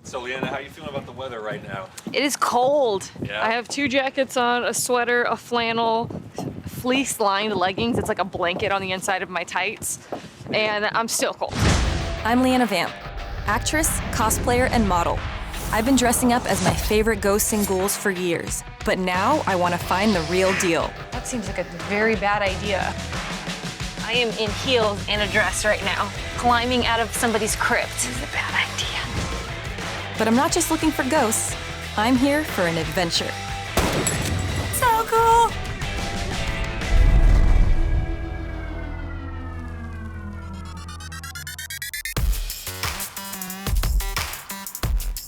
So, LeeAnna, how are you feeling about the weather right now? It is cold. Yeah. I have 2 jackets on, a sweater, a flannel, fleece-lined leggings. It's like a blanket on the inside of my tights, and I'm still cold. I'm LeeAnna Vamp, actress, cosplayer, and model. I've been dressing up as my favorite ghosts and ghouls for years, but now I want to find the real deal. That seems like a very bad idea. I am in heels and a dress right now, climbing out of somebody's crypt. This is a bad idea. But I'm not just looking for ghosts. I'm here for an adventure. So cool!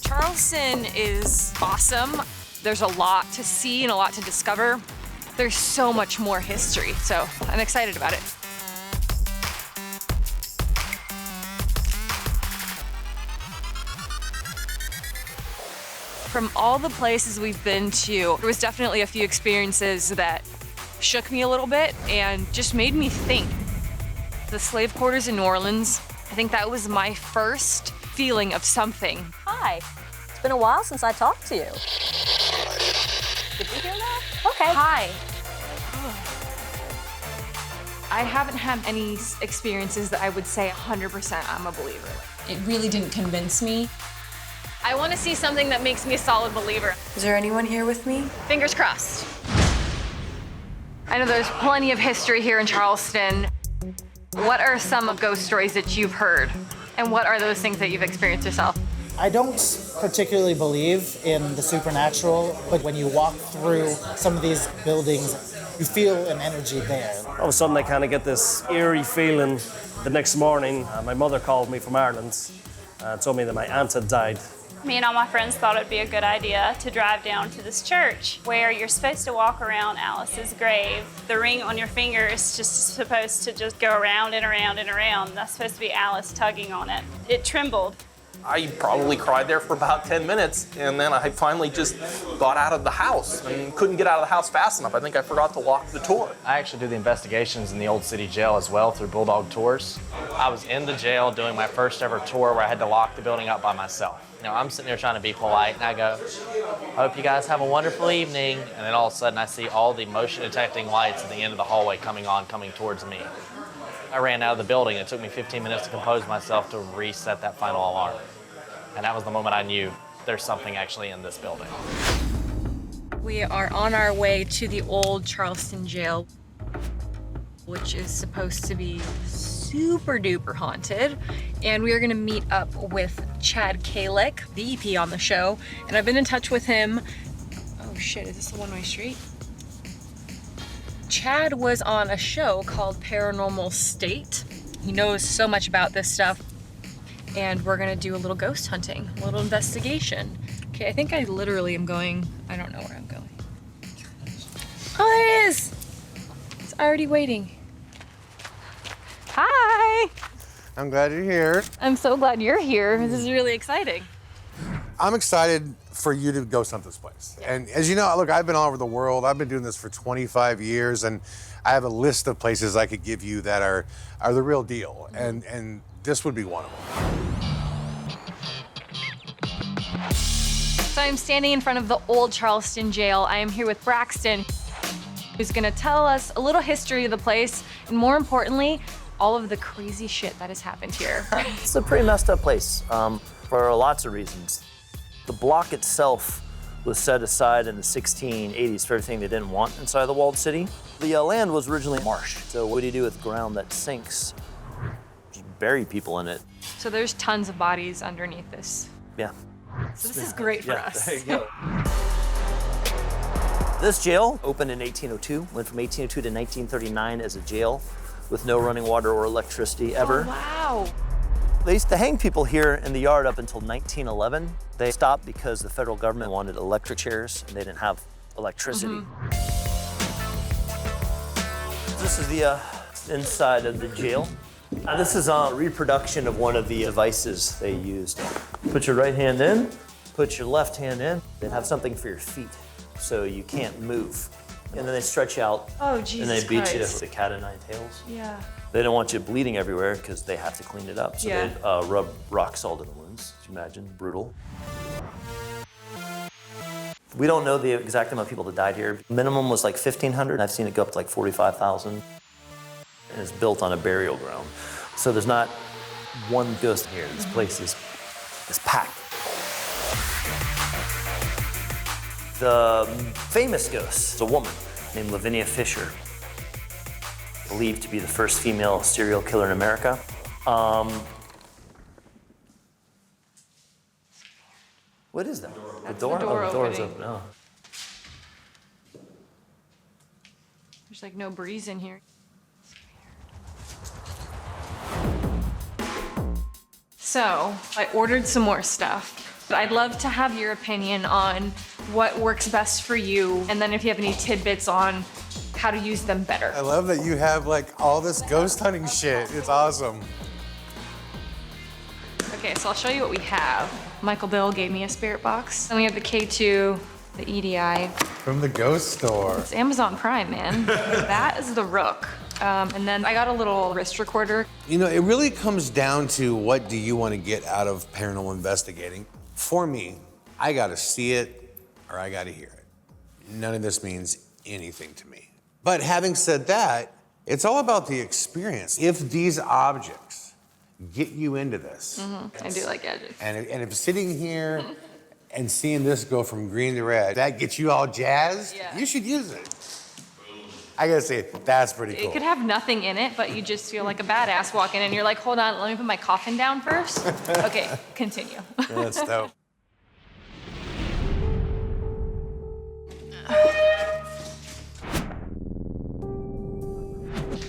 Charleston is awesome. There's a lot to see and a lot to discover. There's so much more history, so I'm excited about it. From all the places we've been to, there was definitely a few experiences that shook me a little bit and just made me think. The slave quarters in New Orleans, I think that was my first feeling of something. Hi. It's been a while since I talked to you. Did you hear that? Okay. Hi. I haven't had any experiences that I would say 100% I'm a believer. It really didn't convince me. I want to see something that makes me a solid believer. Is there anyone here with me? Fingers crossed. I know there's plenty of history here in Charleston. What are some of ghost stories that you've heard? And what are those things that you've experienced yourself? I don't particularly believe in the supernatural, but when you walk through some of these buildings, you feel an energy there. All of a sudden, I kind of get this eerie feeling. The next morning, my mother called me from Ireland and told me that my aunt had died. Me and all my friends thought it'd be a good idea to drive down to this church where you're supposed to walk around Alice's grave. The ring on your finger is just supposed to just go around and around and around. That's supposed to be Alice tugging on it. It trembled. I probably cried there for about 10 minutes, and then I finally just got out of the house and couldn't get out of the house fast enough. I think I forgot to lock the door. I actually do the investigations in the Old City Jail as well through Bulldog Tours. I was in the jail doing my first ever tour where I had to lock the building up by myself. You know, I'm sitting there trying to be polite, and I go, hope you guys have a wonderful evening. And then all of a sudden I see all the motion detecting lights at the end of the hallway coming towards me. I ran out of the building. It took me 15 minutes to compose myself to reset that final alarm. And that was the moment I knew there's something actually in this building. We are on our way to the old Charleston jail, which is supposed to be super duper haunted. And we are gonna meet up with Chad Kalick, the EP on the show. And I've been in touch with him. Oh shit, is this a one-way street? Chad was on a show called Paranormal State. He knows so much about this stuff. And we're gonna do a little ghost hunting, a little investigation. Okay, I think I literally am going, I don't know where I'm going. Oh, there it is! It's already waiting. Hi! I'm glad you're here. I'm so glad you're here. This is really exciting. I'm excited for you to ghost hunt this place. Yeah. And as you know, look, I've been all over the world. I've been doing this for 25 years, and I have a list of places I could give you that are the real deal. And this would be one of them. So I'm standing in front of the old Charleston jail. I am here with Braxton, who's gonna tell us a little history of the place, and more importantly, all of the crazy shit that has happened here. It's a pretty messed up place for lots of reasons. The block itself was set aside in the 1680s for everything they didn't want inside the walled city. The land was originally marsh. So what do you do with ground that sinks? Just bury people in it. So there's tons of bodies underneath this. Yeah. So this is great for us. There you go. This jail opened in 1802, went from 1802 to 1939 as a jail with no running water or electricity ever. Oh, wow. They used to hang people here in the yard up until 1911. They stopped because the federal government wanted electric chairs and they didn't have electricity. This is the inside of the jail. This is a reproduction of one of the devices they used. Put your right hand in, put your left hand in, then have something for your feet so you can't move. And then they stretch out. Oh, Jesus And they beat you Christ. with a cat o' nine tails. Yeah. They don't want you bleeding everywhere because they have to clean it up. So Yeah. they rub rock salt in the wounds. As you imagine, brutal. We don't know the exact amount of people that died here. Minimum was like 1,500. I've seen it go up to like 45,000. And it's built on a burial ground. So there's not one ghost here. This place is packed. The famous ghost is a woman named LeeAnna Fisher, believed to be the first female serial killer in America. What is that? That's the door? the door Oh, the door's opening. open. Oh. There's like no breeze in here. So I ordered some more stuff, but I'd love to have your opinion on what works best for you, and then if you have any tidbits on how to use them better. I love that you have like all this ghost hunting shit. It's awesome. Okay, so I'll show you what we have. Michael Bill gave me a spirit box. Then we have the K2, the EDI. From the ghost store. It's Amazon Prime, man. That is the Rook. And then I got a little wrist recorder. You know, it really comes down to what do you want to get out of paranormal investigating. For me, I gotta see it or I gotta hear it. None of this means anything to me. But having said that, it's all about the experience. If these objects get you into this, I do like edges. and if sitting here and seeing this go from green to red, that gets you all jazzed, Yeah. you should use it. I gotta say, that's pretty cool. It could have nothing in it, but you just feel like a badass walking in and you're like, hold on, let me put my coffin down first. Okay, continue. That's dope.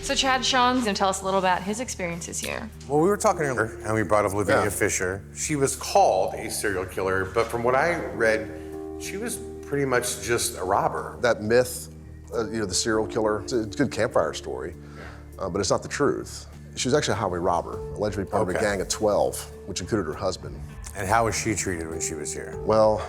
So Chad Sean's gonna tell us a little about his experiences here. Well, we were talking earlier, and we brought up LeeAnna Fisher. She was called a serial killer, but from what I read, she was pretty much just a robber. That myth, you know, the serial killer, it's a good campfire story, but it's not the truth. She was actually a highway robber, allegedly part of a gang of 12, which included her husband. And how was she treated when she was here? Well,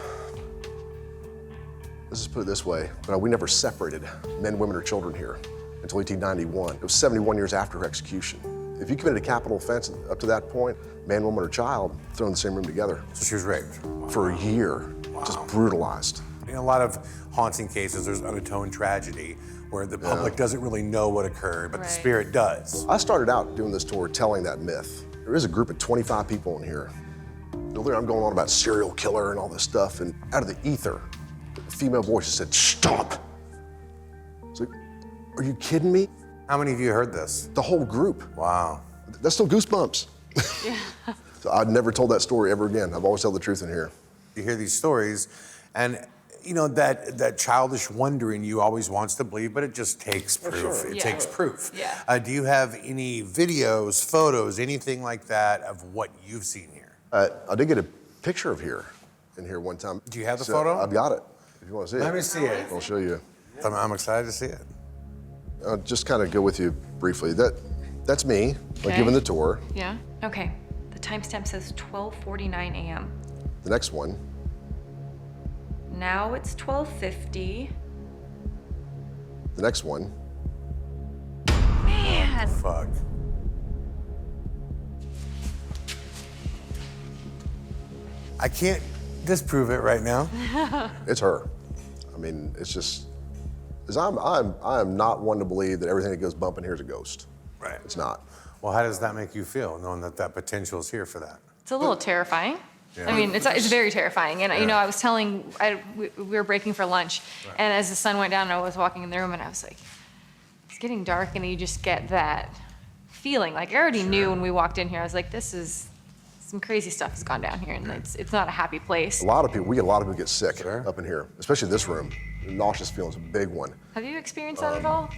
let's just put it this way. We never separated men, women, or children here until 1891. It was 71 years after her execution. If you committed a capital offense up to that point, man, woman, or child, thrown in the same room together. So she was raped? For a year, just brutalized. In a lot of haunting cases, there's unatoned tragedy where the public doesn't really know what occurred, but the spirit does. I started out doing this tour telling that myth. There is a group of 25 people in here. I'm going on about serial killer and all this stuff, and out of the ether, a female voice just said, "Stop." It's like, are you kidding me? How many of you heard this? The whole group. Wow. That's still goosebumps. Yeah. So I've never told that story ever again. I've always told the truth in here. You hear these stories, and you know, that childish wonder in you always wants to believe, but it just takes proof. It takes proof. Yeah. Do you have any videos, photos, anything like that of what you've seen here? I did get a picture of in here one time. Do you have the photo? I've got it, if you want to see it. Let me see it. I'll show you. I'm excited to see it. I'll just kind of go with you briefly. That's me, like giving the tour. Yeah. Okay. The timestamp says 12:49 a.m. The next one. Now it's 12:50. The next one. Man. Fuck. I can't disprove it right now. It's her. I mean, it's just, I'm not one to believe that everything that goes bump in here is a ghost. Right. It's not. Well, how does that make you feel, knowing that potential is here for that? It's a little terrifying. Yeah. I mean, it's very terrifying. And, you know, I was we were breaking for lunch, and as the sun went down, I was walking in the room, and I was like, it's getting dark, and you just get that feeling. Like, I already knew when we walked in here, I was like, some crazy stuff has gone down here, and it's not a happy place. We get a lot of people get sick up in here, especially this room. The nauseous feeling's a big one. Have you experienced that at all?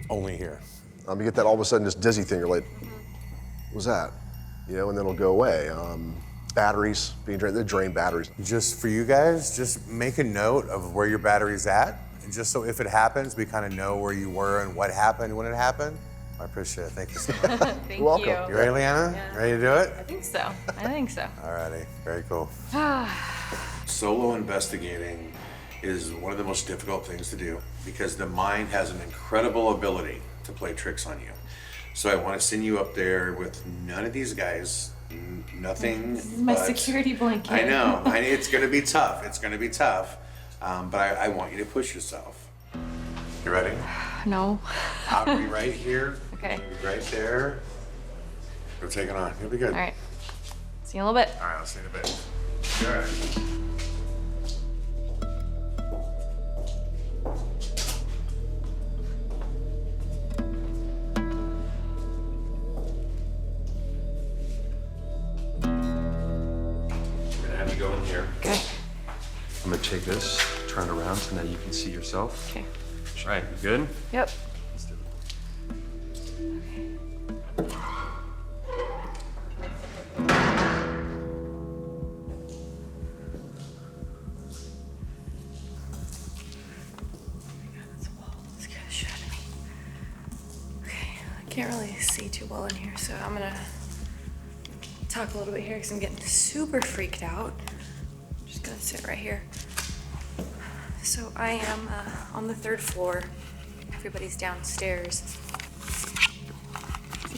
Only here. You get that all of a sudden, this dizzy thing, you're like, what was that? You know, and then it'll go away. Batteries being drained, they drain batteries. Just for you guys, just make a note of where your battery's at, and just so if it happens, we kind of know where you were and what happened when it happened. I appreciate it. Thank you so much. Thank You're welcome. you. You ready, LeeAnna? Yeah. Ready to do it? I think so. All righty. Very cool. Solo investigating is one of the most difficult things to do because the mind has an incredible ability to play tricks on you. So I want to send you up there with none of these guys, nothing. This is my security blanket. I know. It's going to be tough. It's going to be tough. But I want you to push yourself. You ready? No. I'll be right here. Okay. You'll be right there. Go take it on. You'll be good. All right. See you in a little bit. All right, I'll see you in a bit. All right. Go in here. Okay. I'm gonna take this, turn it around so now you can see yourself. Okay. All right, you good? Yep. Let's do Okay, I can't really see too well in here, so I'm gonna talk a little bit here because I'm getting super freaked out. I'm just gonna sit right here. So I am on the 3rd floor. Everybody's downstairs.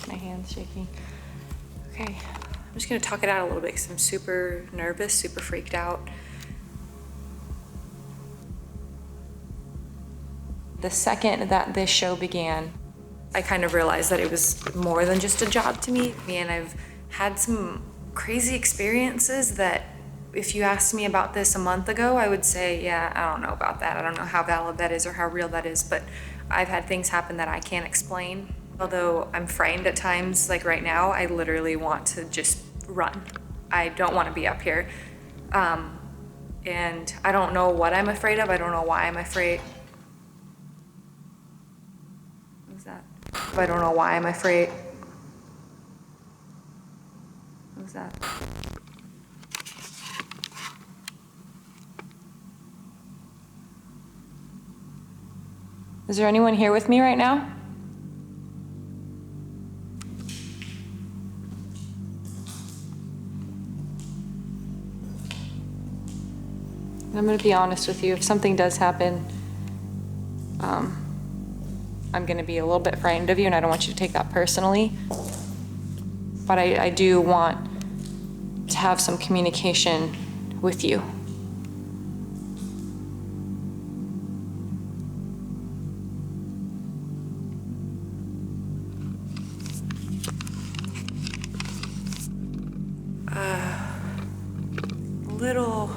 My hand's shaking. Okay, I'm just gonna talk it out a little bit because I'm super nervous, super freaked out. The second that this show began, I kind of realized that it was more than just a job to me. And I've had some crazy experiences that if you asked me about this a month ago, I would say, yeah, I don't know about that. I don't know how valid that is or how real that is, but I've had things happen that I can't explain. Although I'm frightened at times, like right now, I literally want to just run. I don't want to be up here. And I don't know what I'm afraid of. I don't know why I'm afraid. What was that? I don't know why I'm afraid. What was that? Is there anyone here with me right now? I'm gonna be honest with you. If something does happen, I'm gonna be a little bit frightened of you, and I don't want you to take that personally. But I do want to have some communication with you. A little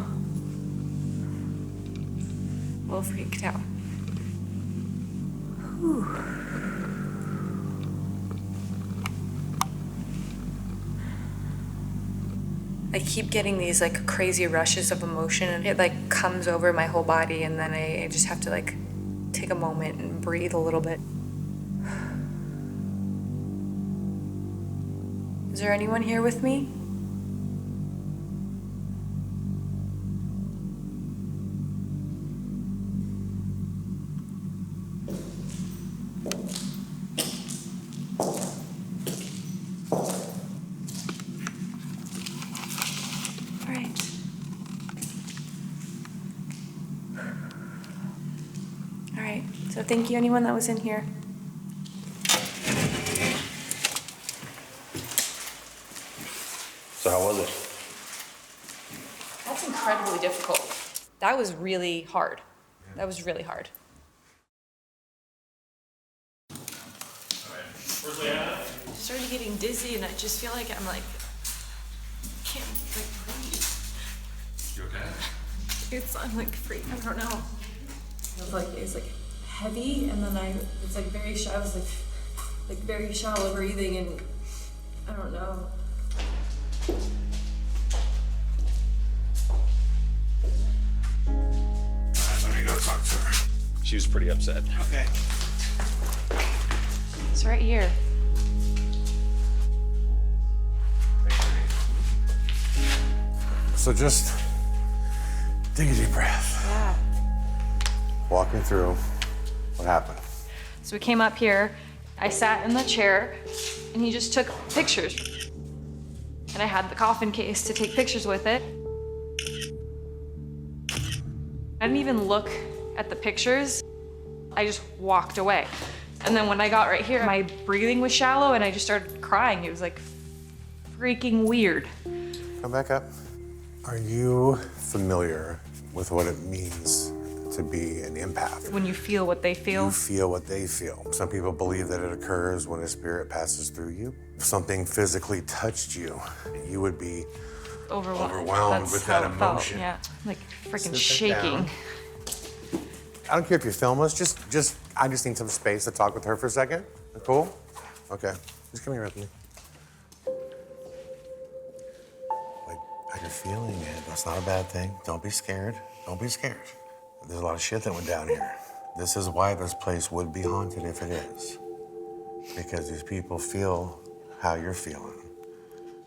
freaked out. Whew. I keep getting these like crazy rushes of emotion, and it like comes over my whole body, and then I just have to like take a moment and breathe a little bit. Is there anyone here with me? So thank you, anyone that was in here. So how was it? That's incredibly difficult. That was really hard. That was really hard. Where's LeeAnna? I started getting dizzy, and I just feel like I'm like, can't like breathe. You okay? I'm like free. I don't know. It's like heavy, and then it's like very shallow. I was like very shallow breathing, and I don't know. Let me go talk to her. She was pretty upset. Okay. It's right here. So just take a deep breath. Yeah. Walk me through what happened. So we came up here, I sat in the chair, and he just took pictures. And I had the coffin case to take pictures with it. I didn't even look at the pictures. I just walked away. And then when I got right here, my breathing was shallow and I just started crying. It was like freaking weird. Come back up. Are you familiar with what it means to be an empath? When you feel what they feel. You feel what they feel. Some people believe that it occurs when a spirit passes through you. If something physically touched you, you would be overwhelmed That's with how that it felt, emotion. yeah, like freaking Sit shaking. down. I don't care if you film us, I just need some space to talk with her for a second. Cool? Okay, just come here with me. You're feeling it. That's not a bad thing. Don't be scared. Don't be scared. There's a lot of shit that went down here. This is why this place would be haunted if it is. Because these people feel how you're feeling.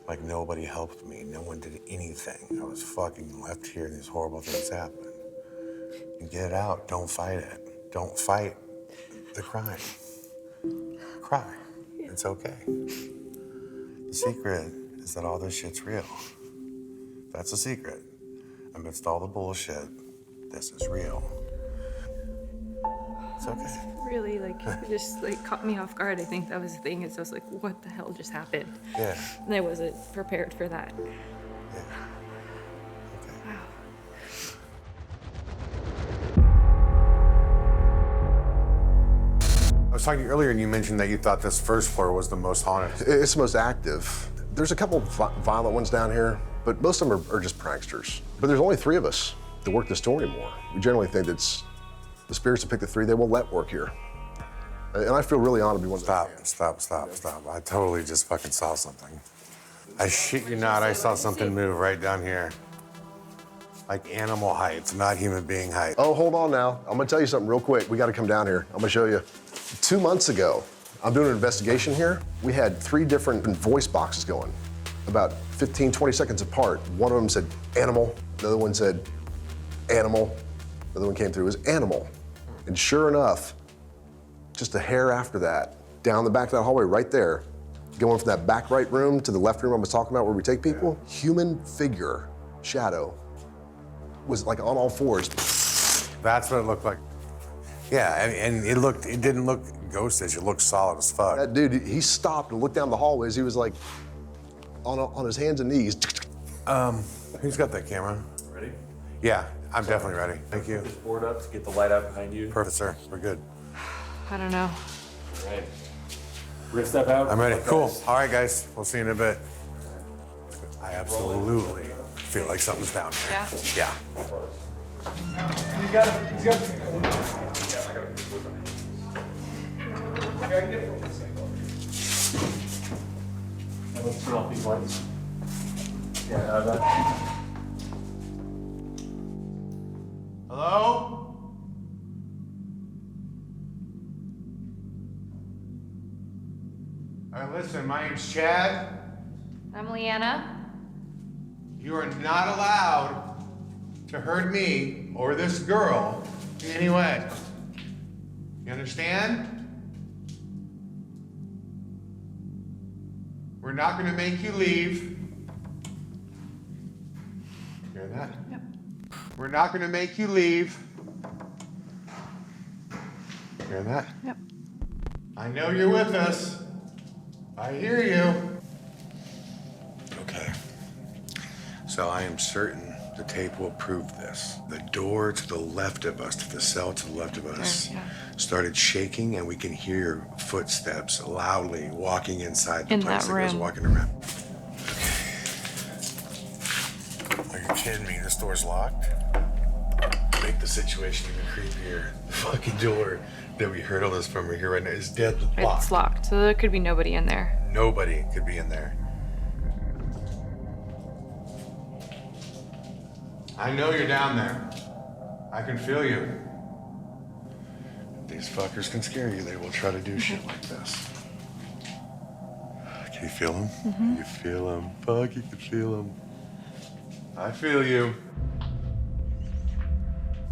Like nobody helped me. No one did anything. I was fucking left here and these horrible things happened. You get it out. Don't fight it. Don't fight the crime. Cry. It's okay. The secret is that all this shit's real. That's a secret. Amidst all the bullshit, this is real. It's okay. Really, like, it just like caught me off guard. I think that was the thing. Is I was like, what the hell just happened? Yeah. And I wasn't prepared for that. Yeah. Okay. Wow. I was talking to you earlier and you mentioned that you thought this first floor was the most haunted. It's the most active. There's a couple of violent ones down here, but most of them are just pranksters. But there's only 3 of us that work this door anymore. We generally think it's the spirits that pick the 3 they won't let work here. And I feel really honored to be one of them. Stop. I totally just fucking saw something. I shit you not, I saw something move right down here. Like animal height, not human being height. Oh, hold on now. I'm gonna tell you something real quick. We gotta come down here. I'm gonna show you. 2 months ago, I'm doing an investigation here. We had 3 different voice boxes going, about 15, 20 seconds apart. One of them said animal, another one said animal, another one came through, it was animal. And sure enough, just a hair after that, down the back of that hallway right there, going from that back right room to the left room I was talking about where we take people, human figure, shadow, was like on all 4s. That's what it looked like. Yeah, and it didn't look ghostish, it looked solid as fuck. That dude, he stopped and looked down the hallways. He was like on his hands and knees. Who's got that camera? Ready? Yeah, I'm definitely ready. Thank you. Just board up to get the light out behind you. Perfect, sir. We're good. I don't know. All right. We're gonna step out. I'm ready. Okay. Cool. All right, guys. We'll see you in a bit. I absolutely feel like something's down here. Yeah? Yeah. You got it. You got it. Yeah, I got it. Let's turn off these lights. Yeah, that. Hello? All right, listen, my name's Chad. I'm LeeAnna. You are not allowed to hurt me or this girl in any way. You understand? We're not gonna make you leave. Hear that? Yep. We're not gonna make you leave. Hear that? Yep. I know you're with us. I hear you. Okay. So I am certain the tape will prove this. The door to the left of us, to the cell to the left of us, started shaking, and we can hear footsteps loudly walking inside the In place that that goes room. walking around. Are you kidding me? This door's locked? Make the situation even creepier. The fucking door that we heard all this from right here right now is dead locked. It's locked, so there could be nobody in there. Nobody could be in there. I know you're down there. I can feel you. These fuckers can scare you. They will try to do shit like this. Can you feel them? Can you feel them? Fuck, you can feel them. I feel you.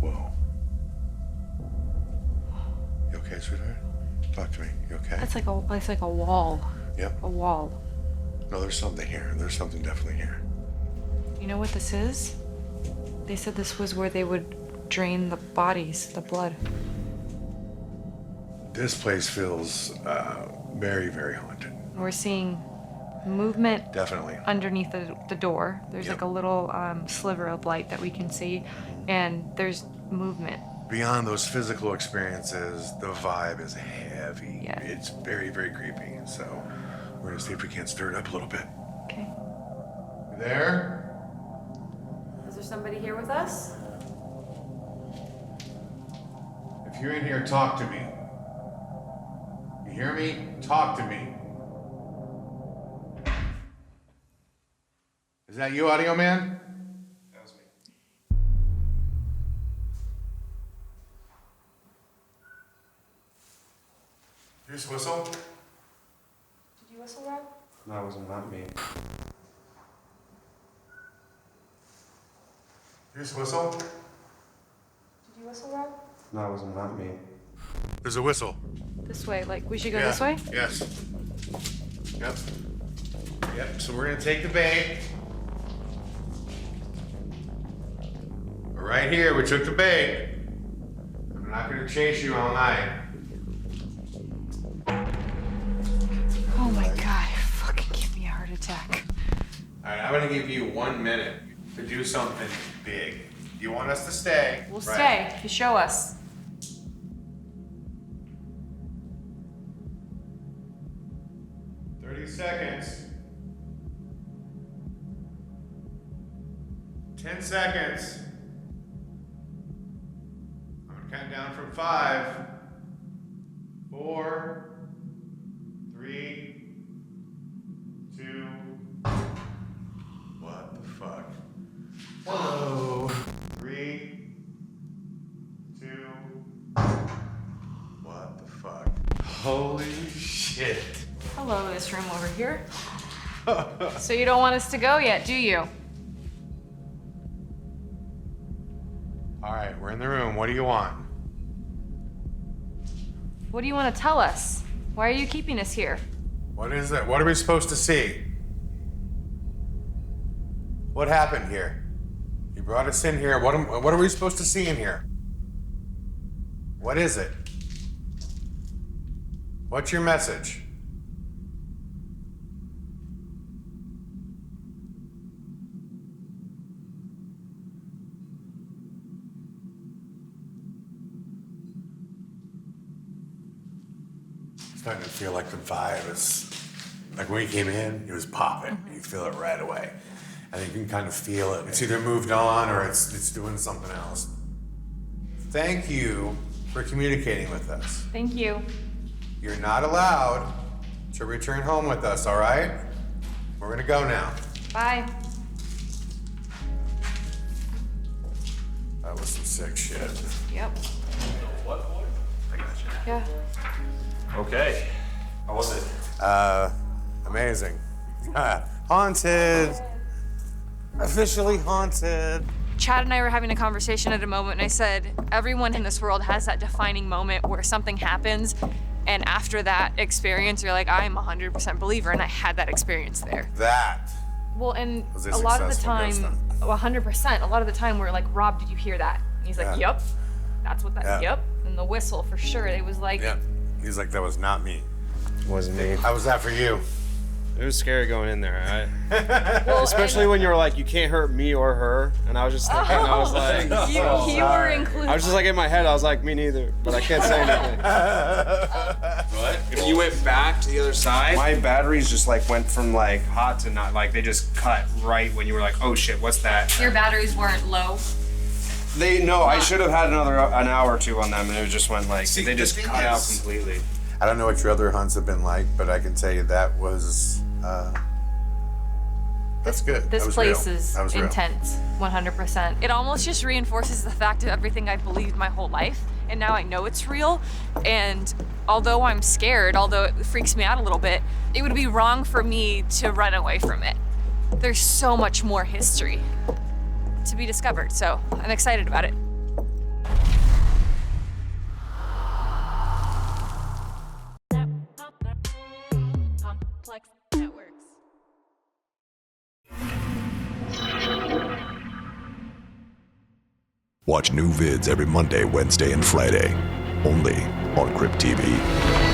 Whoa. You okay, sweetheart? Talk to me. You okay? It's like a wall. Yep. A wall. No, there's something here. There's something definitely here. You know what this is? They said this was where they would drain the bodies, the blood. This place feels very, very haunted. We're seeing movement Definitely. underneath the door. There's Yep. like a little sliver of light that we can see, and there's movement. Beyond those physical experiences, the vibe is heavy. Yeah. It's very, very creepy. So we're gonna see if we can't stir it up a little bit. Okay. You there? Is there somebody here with us? If you're in here, talk to me. You hear me? Talk to me. Is that you, audio man? That was me. You just whistle? Did you whistle, Rob? No, it was not me. You just whistle? Did you whistle, Rob? No, it was not me. There's a whistle. This way, like we should go Yeah. this way? Yes. Yep. Yep. So we're gonna take the bait. We're right here. We took the bait. I'm not gonna chase you all night. Oh my god, fucking give me a heart attack. All right. I'm gonna give you 1 minute to do something big. You want us to stay? We'll Right. stay if you show us. Seconds. 10 seconds. I'm gonna count down from 5, 4, 3, 2. What the fuck? Whoa. 3, 2. What the fuck? Holy shit. Hello, this room over here. So you don't want us to go yet, do you? All right, we're in the room. What do you want? What do you want to tell us? Why are you keeping us here? What is it? What are we supposed to see? What happened here? You brought us in here. What are we supposed to see in here? What is it? What's your message? Starting to feel like the vibe is, like when we came in, it was popping. You feel it right away. And you can kind of feel it. It's either moved on or it's doing something else. Thank you for communicating with us. Thank you. You're not allowed to return home with us, all right? We're gonna go now. Bye. That was some sick shit. Yep. What? I got you. Yeah. Okay. How was it? Amazing. Haunted. Officially haunted. Chad and I were having a conversation at a moment, and I said, everyone in this world has that defining moment where something happens, and after that experience, you're like, I'm a 100% believer, and I had that experience there. That. Well, and was a a lot of the successful time, ghost hunt. 100%, a lot of the time we're like, Rob, did you hear that? And he's like, Yeah. yep. That's what that, Yeah. yep. And the whistle, for sure. It was like, Yeah. He's like, that was not me. Wasn't me. How was that for you? It was scary going in there, right? Well, Especially when you were like, you can't hurt me or her. And I was just thinking, I was like, you were included. I was just like in my head, I was like, me neither. But I can't say anything. What? If you went back to the other side, my batteries just like went from like hot to not, like they just cut right when you were like, oh shit, what's that? Your batteries weren't low. I should have had an hour or two on them, and it just went like, See, they the just thing cut out is- completely. I don't know what your other hunts have been like, but I can tell you that was, that's good. This That was place real. is That was real. intense, 100%. It almost just reinforces the fact of everything I've believed my whole life, and now I know it's real. And although I'm scared, although it freaks me out a little bit, it would be wrong for me to run away from it. There's so much more history to be discovered, so I'm excited about it. Watch new vids every Monday, Wednesday, and Friday, only on Crypt TV.